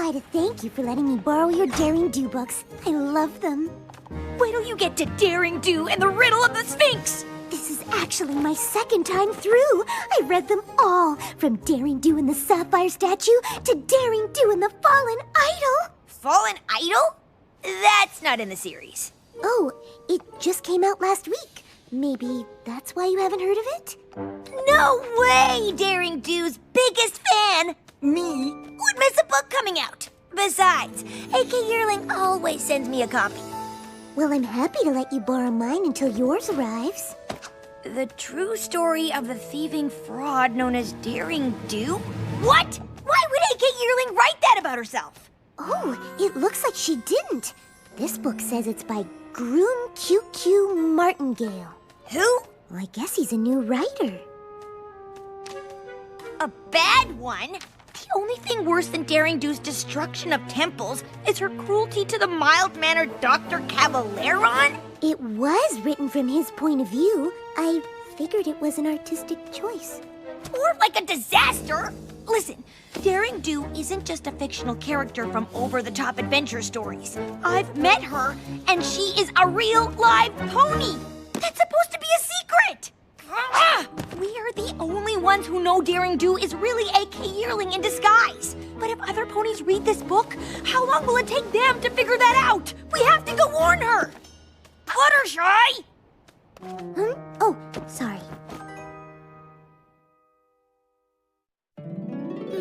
by to thank you for letting me borrow your Daring Do books. I love them. Wait till you get to Daring Do and the Riddle of the Sphinx! This is actually my second time through. I read them all, from Daring Do and the Sapphire Statue to Daring Do and the Fallen Idol. Fallen Idol? That's not in the series. Oh, it just came out last week. Maybe that's why you haven't heard of it? No way! Daring Do's biggest fan, me, would miss a book coming out. Besides, AK Yearling always sends me a copy. Well, I'm happy to let you borrow mine until yours arrives. The true story of the thieving fraud known as Daring Do? What? Why would AK Yearling write that about herself? Oh, it looks like she didn't. This book says it's by Groom QQ Martingale. Who? Well, I guess he's a new writer. A bad one? The only thing worse than Daring Do's destruction of temples is her cruelty to the mild-mannered Dr. Caballeron? It was written from his point of view. I figured it was an artistic choice. Or like a disaster. Listen, Daring Do isn't just a fictional character from over-the-top adventure stories. I've met her, and she is a real live pony. That's supposed to be a secret. We are the only ones who know Daring Do is really AK Yearling in disguise. But if other ponies read this book, how long will it take them to figure that out? We have to go warn her. Fluttershy! Oh, sorry.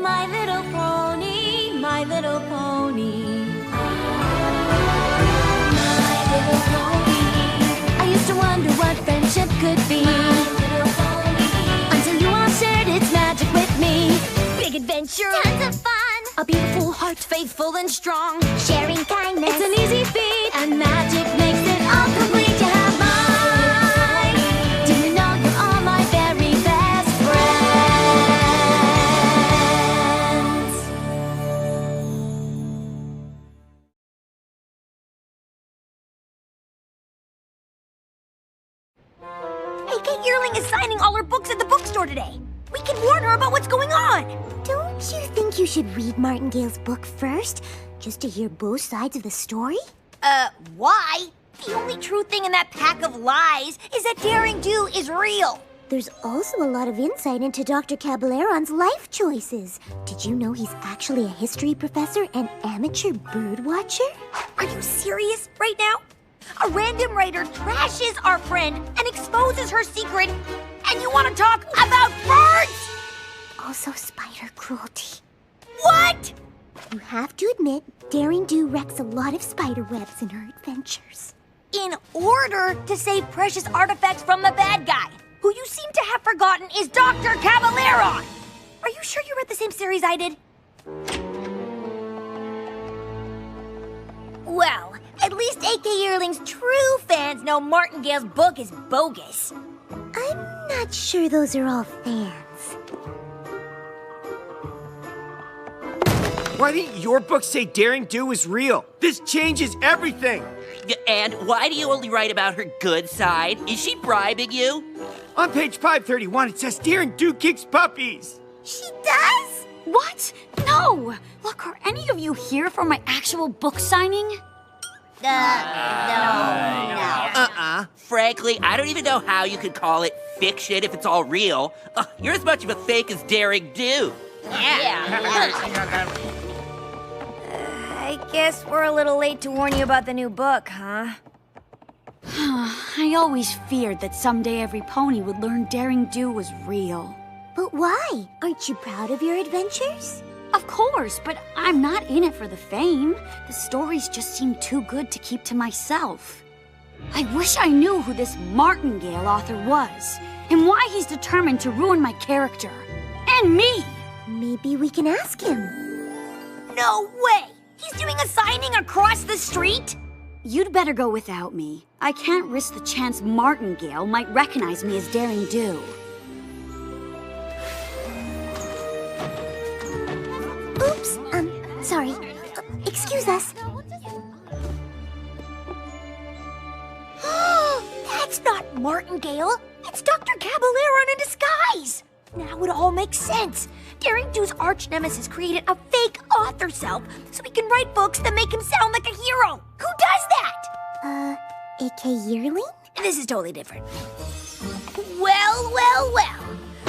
My little pony, my little pony. My little pony. I used to wonder what friendship could be. My little pony. Until you all shared its magic with me. Big adventure. Tons of fun. A beautiful heart, faithful and strong. Sharing kindness. It's an easy feat. And magic makes it all complete. You have mine. Do you know you're all my very best friends? AK Yearling is signing all her books at the bookstore today. We can warn her about what's going on. Don't you think you should read Martingale's book first, just to hear both sides of the story? Why? The only true thing in that pack of lies is that Daring Do is real. There's also a lot of insight into Dr. Caballeron's life choices. Did you know he's actually a history professor and amateur bird watcher? Are you serious right now? A random writer trashes our friend and exposes her secret, and you want to talk about birds? Also spider cruelty. What? You have to admit, Daring Do wrecks a lot of spider webs in her adventures. In order to save precious artifacts from the bad guy, who you seem to have forgotten is Dr. Caballeron. Are you sure you read the same series I did? Well, at least AK Yearling's true fans know Martingale's book is bogus. I'm not sure those are all fans. Why didn't your book say Daring Do is real? This changes everything. And why do you only write about her good side? Is she bribing you? On page 531, it says Daring Do kicks puppies. She does? What? No! Look, are any of you here for my actual book signing? No. Frankly, I don't even know how you could call it fiction if it's all real. You're as much of a fake as Daring Do. I guess we're a little late to warn you about the new book, huh? I always feared that someday every pony would learn Daring Do was real. But why? Aren't you proud of your adventures? Of course, but I'm not in it for the fame. The stories just seem too good to keep to myself. I wish I knew who this Martingale author was, and why he's determined to ruin my character. And me! Maybe we can ask him. No way! He's doing a signing across the street? You'd better go without me. I can't risk the chance Martingale might recognize me as Daring Do. Oops, sorry. Excuse us. That's not Martingale. It's Dr. Caballeron in disguise. Now it all makes sense. Daring Do's arch nemesis created a fake author self so he can write books that make him sound like a hero. Who does that? A.K. Yearling? This is totally different. Well.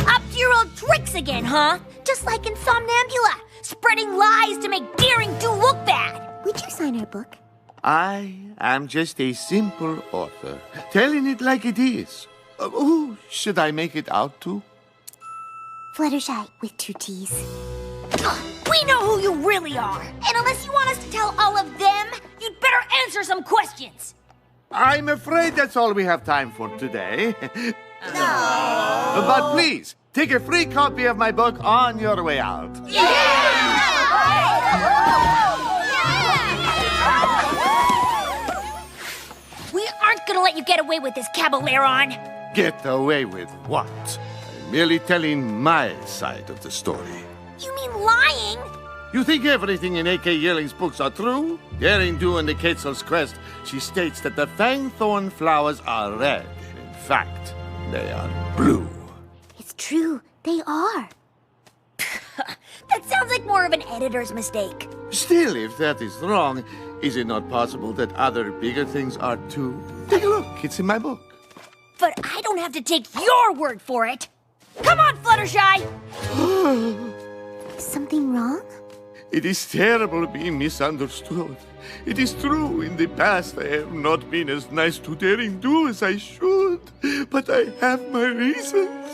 Up to your old tricks again, huh? Just like in Somnambula, spreading lies to make Daring Do look bad. Would you sign our book? I am just a simple author, telling it like it is. Who should I make it out to? Fluttershy with 2 T's. We know who you really are. And unless you want us to tell all of them, you'd better answer some questions. I'm afraid that's all we have time for today. But please, take a free copy of my book on your way out. We aren't gonna let you get away with this, Caballeron. Get away with what? I'm merely telling my side of the story. You mean lying? You think everything in A.K. Yearling's books are true? Daring Do and the Quetzal's Crest, she states that the fangthorn flowers are red. In fact, they are blue. It's true. They are. That sounds like more of an editor's mistake. Still, if that is wrong, is it not possible that other bigger things are too? Take a look, it's in my book. But I don't have to take your word for it. Come on, Fluttershy! Something wrong? It is terrible being misunderstood. It is true, in the past I have not been as nice to Daring Do as I should. But I have my reasons.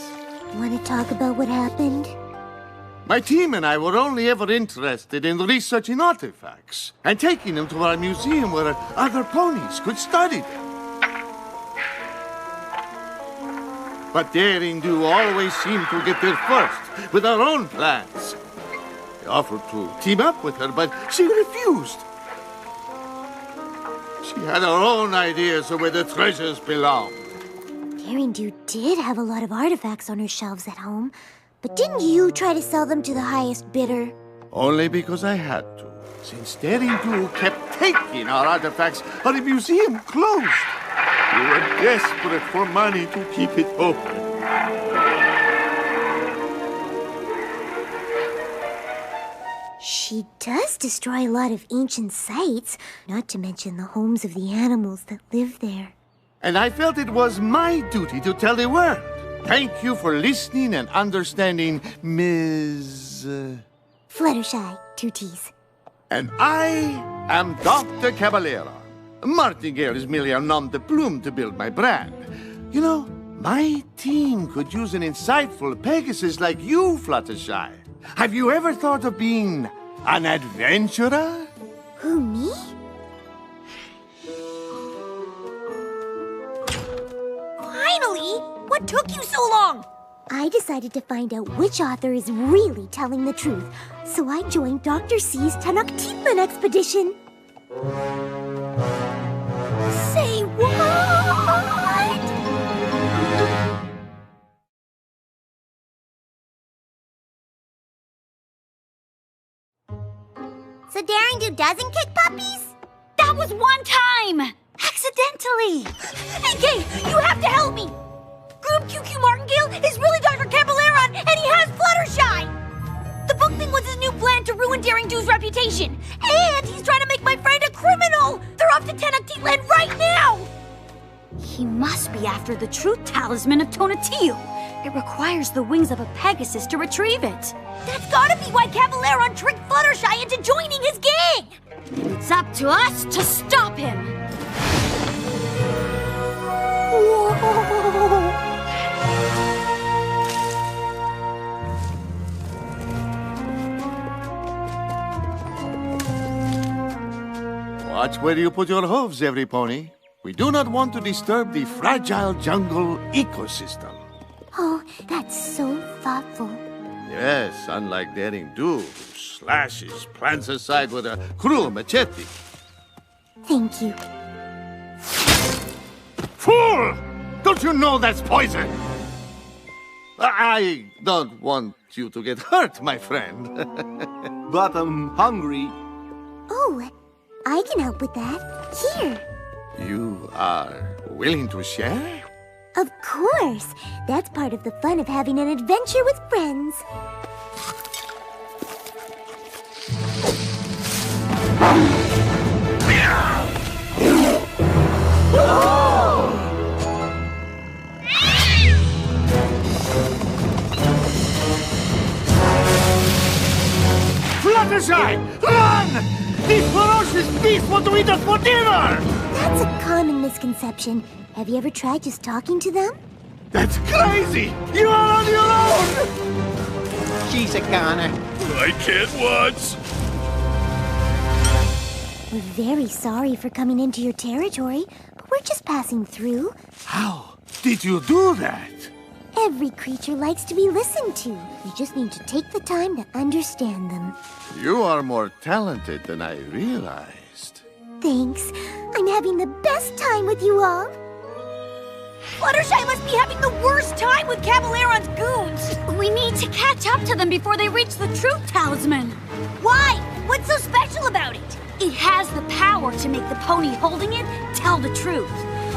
Want to talk about what happened? My team and I were only ever interested in researching artifacts and taking them to our museum where other ponies could study them. But Daring Do always seemed to get there first with her own plans. I offered to team up with her, but she refused. She had her own ideas of where the treasures belonged. Daring Do did have a lot of artifacts on her shelves at home, but didn't you try to sell them to the highest bidder? Only because I had to. Since Daring Do kept taking our artifacts, our museum closed. We were desperate for money to keep it open. She does destroy a lot of ancient sites, not to mention the homes of the animals that live there. And I felt it was my duty to tell the world. Thank you for listening and understanding, Ms. Fluttershy, 2 T's. And I am Dr. Caballero. Martingale is merely a nom de plume to build my brand. You know, my team could use an insightful Pegasus like you, Fluttershy. Have you ever thought of being an adventurer? Who, me? Finally! What took you so long? I decided to find out which author is really telling the truth, so I joined Dr. C's Tenochtitlan expedition. Say what? So Daring Do doesn't kick puppies? That was one time! Accidentally! AK, you have to help me! Groom QQ Martingale is really Dr. Caballeron, and he has Fluttershy! The book thing was his new plan to ruin Daring Do's reputation. And he's trying to make my friend a criminal! They're off to Tenochtitlan right now! He must be after the truth talisman of Tonatiuh. It requires the wings of a Pegasus to retrieve it. That's gotta be why Caballeron tricked Fluttershy into joining his gang! It's up to us to stop him! Watch where you put your hooves, every pony. We do not want to disturb the fragile jungle ecosystem. Oh, that's so thoughtful. Yes, unlike Daring Do, who slashes plants aside with a cruel machete. Thank you. Fool! Don't you know that's poison? I don't want you to get hurt, my friend. But I'm hungry. Oh, I can help with that. Here. You are willing to share? Of course. That's part of the fun of having an adventure with friends. Fluttershy, run! These ferocious beasts want to eat us for dinner! That's a common misconception. Have you ever tried just talking to them? That's crazy! You are on your own! She's a goner. I can't watch. We're very sorry for coming into your territory, but we're just passing through. How did you do that? Every creature likes to be listened to. You just need to take the time to understand them. You are more talented than I realized. Thanks. I'm having the best time with you all. Fluttershy must be having the worst time with Caballeron's goons. We need to catch up to them before they reach the truth talisman. Why? What's so special about it? It has the power to make the pony holding it tell the truth.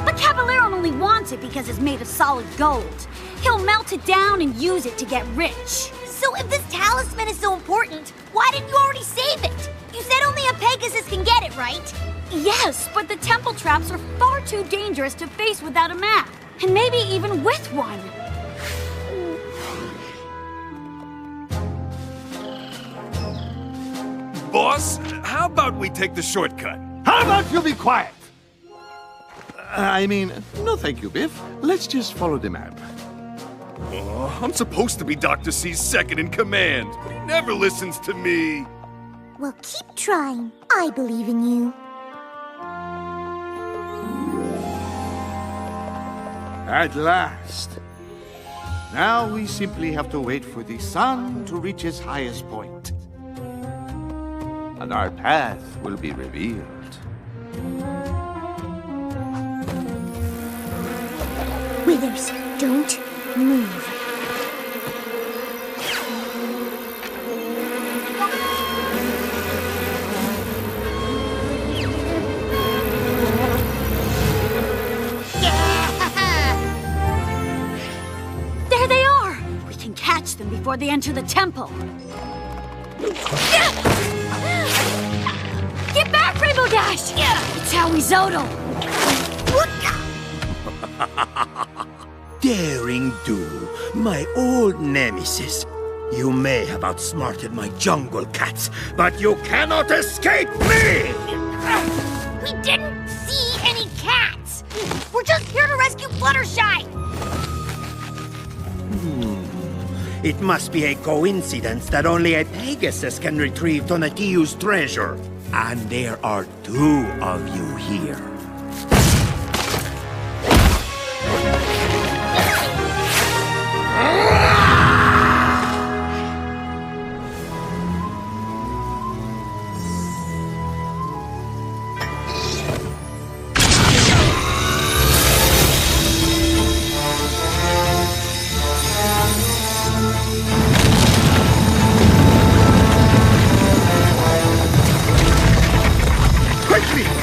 But Caballeron only wants it because it's made of solid gold. He'll melt it down and use it to get rich. So if this talisman is so important, why didn't you already save it? You said only a Pegasus can get it, right? Yes, but the temple traps are far too dangerous to face without a map. And maybe even with one. Boss, how about we take the shortcut? How about you be quiet? I mean, no thank you, Biff. Let's just follow the map. Oh, I'm supposed to be Dr. C's second in command, but he never listens to me. Well, keep trying. I believe in you. At last. Now we simply have to wait for the sun to reach its highest point. And our path will be revealed. Withers, don't move. There they are! We can catch them before they enter the temple. Get back, Rainbow Dash! It's how we Zodal. Daring Do, my old nemesis. You may have outsmarted my jungle cats, but you cannot escape me! We didn't see any cats. We're just here to rescue Fluttershy. It must be a coincidence that only a Pegasus can retrieve Donatiu's treasure. And there are two of you here.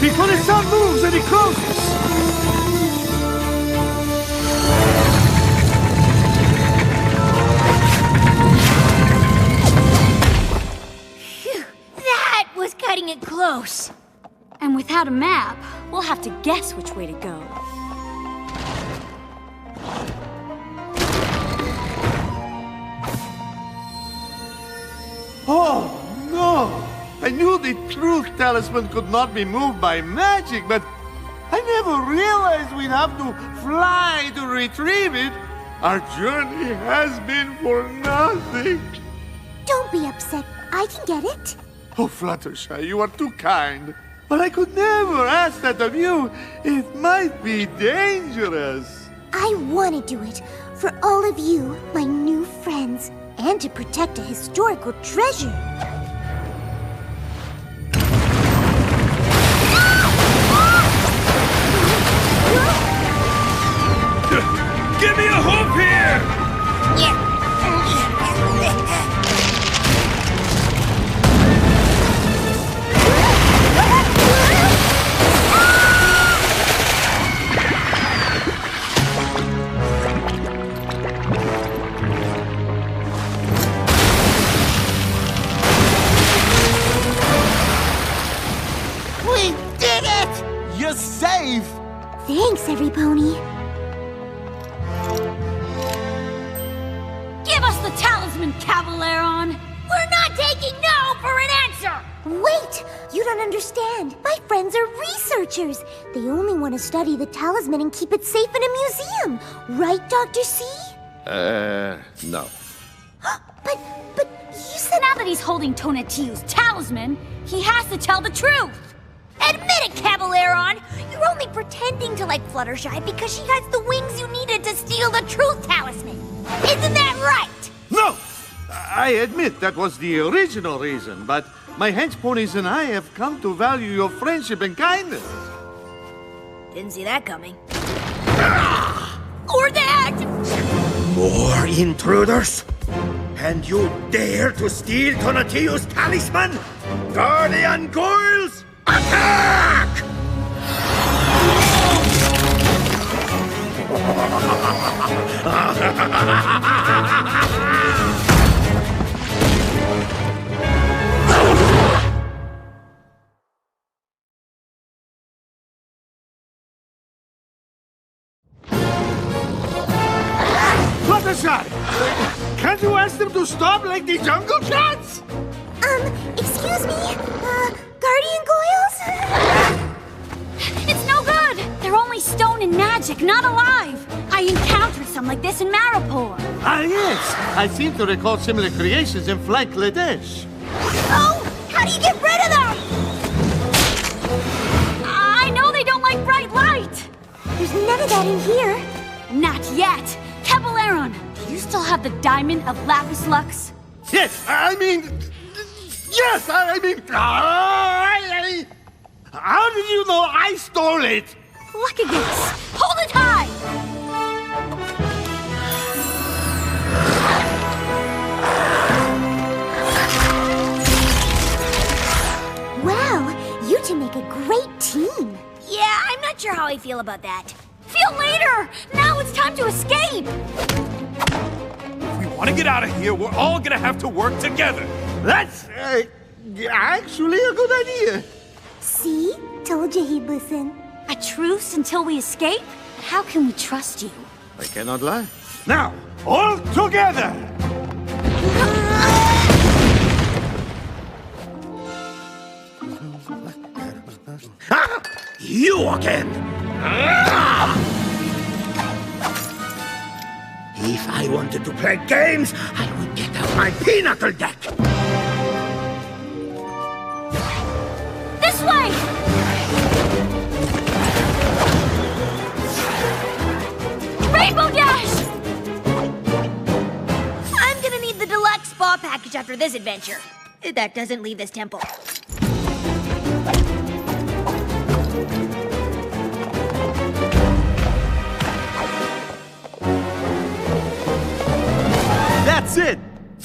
Before the sun moves and it closes! Phew, that was cutting it close. And without a map, we'll have to guess which way to go. Oh, no! I knew the truth talisman could not be moved by magic, but I never realized we'd have to fly to retrieve it. Our journey has been for nothing. Don't be upset. I can get it. Oh, Fluttershy, you are too kind. But I could never ask that of you. It might be dangerous. I want to do it for all of you, my new friends, and to protect a historical treasure. Give me a hoop here! Thanks, every pony. Give us the talisman, Cavaleron! We're not taking no for an answer! Wait! You don't understand. My friends are researchers. They only want to study the talisman and keep it safe in a museum. Right, Dr. C? No. But you said... Now that he's holding Tonatiuh's talisman, he has to tell the truth! Admit it, Cavaleron! You're only pretending to like Fluttershy because she has the wings you needed to steal the truth talisman. Isn't that right? No! I admit that was the original reason, but my hench ponies and I have come to value your friendship and kindness. Didn't see that coming. Or that! More intruders? And you dare to steal Tonatiuh's talisman? Guardian Goyles, attack! Fluttershy! Can't you ask them to stop like the jungle cats? Excuse me? Guardian Goyles? It's no good! They're only stone and magic, not alive! I encountered some like this in Maripor. Ah, yes. I seem to recall similar creations in Flight Ladesh. Oh! How do you get rid of them? I know they don't like bright light! There's none of that in here. Not yet! Cavaleron, do you still have the diamond of Lapis Lux? Yes, I mean... Yes, I mean... How did you know I stole it? Look at this! Hold it high! Wow, you two make a great team. Yeah, I'm not sure how I feel about that. Feel later! Now it's time to escape! If we want to get out of here, we're all gonna have to work together. That's actually a good idea. See? Told you he'd listen. A truce until we escape? How can we trust you? I cannot lie. Now, all together! Ah! You again! Ah! If I wanted to play games, I would get out my pinnacle deck! This way! Rainbow Dash! I'm gonna need the deluxe spa package after this adventure. If that doesn't leave this temple. That's it!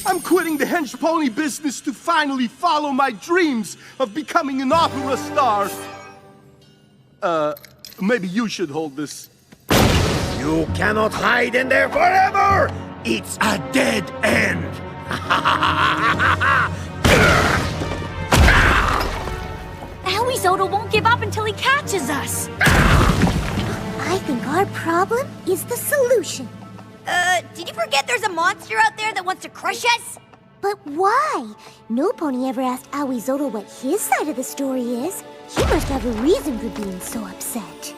I'm quitting the hench pony business to finally follow my dreams of becoming an opera star. Maybe you should hold this. You cannot hide in there forever! It's a dead end! Awizoto won't give up until he catches us. I think our problem is the solution. Did you forget there's a monster out there that wants to crush us? But why? No pony ever asked Awizoto what his side of the story is. He must have a reason for being so upset.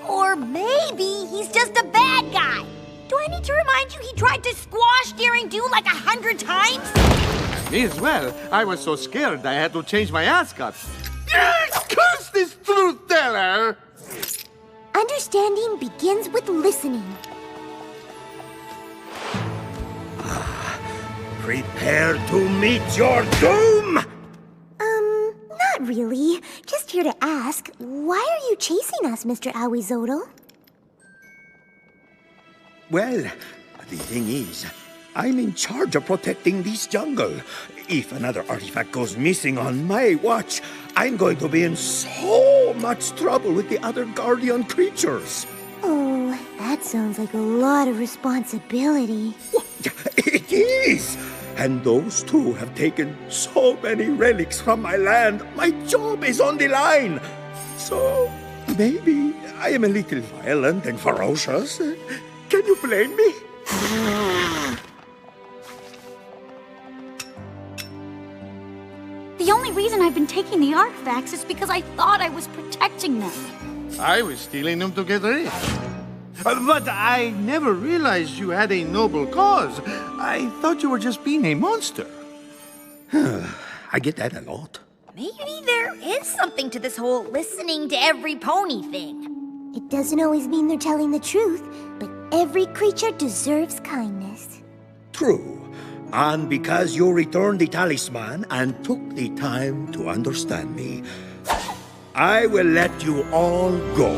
Or maybe he's just a bad guy. Do I need to remind you he tried to squash Daring Do like 100 times? Me as well. I was so scared I had to change my ascot. Curse this truth teller! Understanding begins with listening. Prepare to meet your doom! Not really. Just here to ask, why are you chasing us, Mr. Awizoto? Well, the thing is, I'm in charge of protecting this jungle. If another artifact goes missing on my watch, I'm going to be in so much trouble with the other guardian creatures. Oh, that sounds like a lot of responsibility. It is! And those two have taken so many relics from my land. My job is on the line. So maybe I am a little violent and ferocious. Can you blame me? The only reason I've been taking the artifacts is because I thought I was protecting them. I was stealing them to get rich. But I never realized you had a noble cause. I thought you were just being a monster. I get that a lot. Maybe there is something to this whole listening to every pony thing. It doesn't always mean they're telling the truth, but every creature deserves kindness. True. And because you returned the talisman and took the time to understand me, I will let you all go.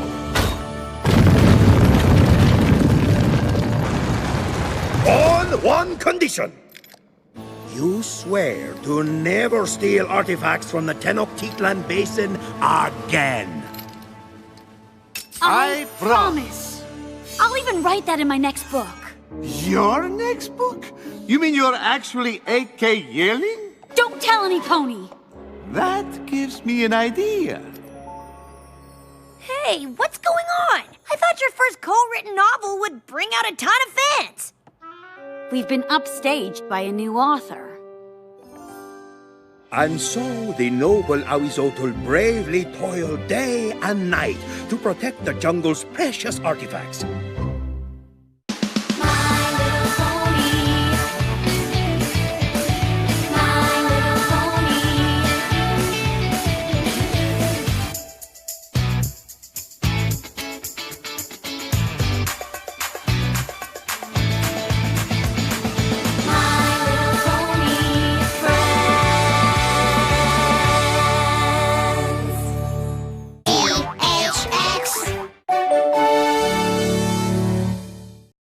On one condition. You swear to never steal artifacts from the Tenochtitlan Basin again. I promise. I'll even write that in my next book. Your next book? You mean you're actually A.K. yelling? Don't tell any pony. That gives me an idea. Hey, what's going on? I thought your first co-written novel would bring out a ton of fans. We've been upstaged by a new author. And so the noble Awizotl bravely toiled day and night to protect the jungle's precious artifacts.